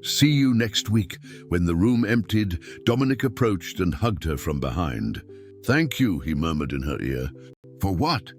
See you next week. When the room emptied, Dominic approached and hugged her from behind. "Thank you," he murmured in her ear. "For what?"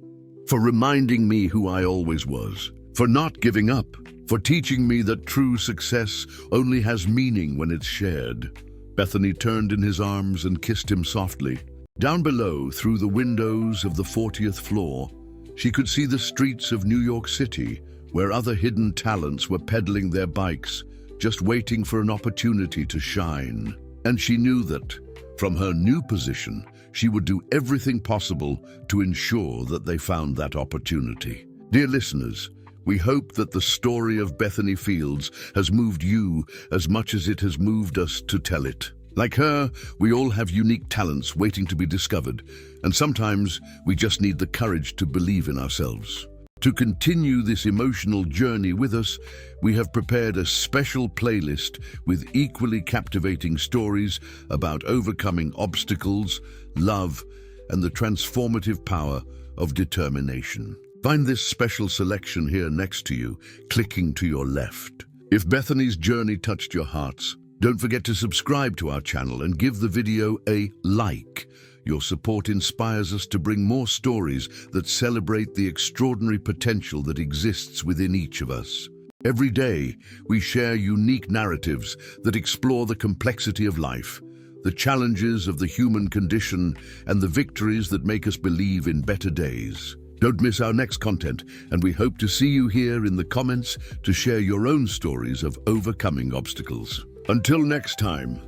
"For reminding me who I always was. For not giving up. For teaching me that true success only has meaning when it's shared." Bethany turned in his arms and kissed him softly. Down below, through the windows of the 40th floor, she could see the streets of New York City, where other hidden talents were pedaling their bikes, just waiting for an opportunity to shine. And she knew that, from her new position, she would do everything possible to ensure that they found that opportunity. Dear listeners, we hope that the story of Bethany Fields has moved you as much as it has moved us to tell it. Like her, we all have unique talents waiting to be discovered, and sometimes we just need the courage to believe in ourselves. To continue this emotional journey with us, we have prepared a special playlist with equally captivating stories about overcoming obstacles, love, and the transformative power of determination. Find this special selection here next to you, clicking to your left. If Bethany's journey touched your hearts, don't forget to subscribe to our channel and give the video a like. Your support inspires us to bring more stories that celebrate the extraordinary potential that exists within each of us. Every day, we share unique narratives that explore the complexity of life, the challenges of the human condition, and the victories that make us believe in better days. Don't miss our next content, and we hope to see you here in the comments to share your own stories of overcoming obstacles. Until next time.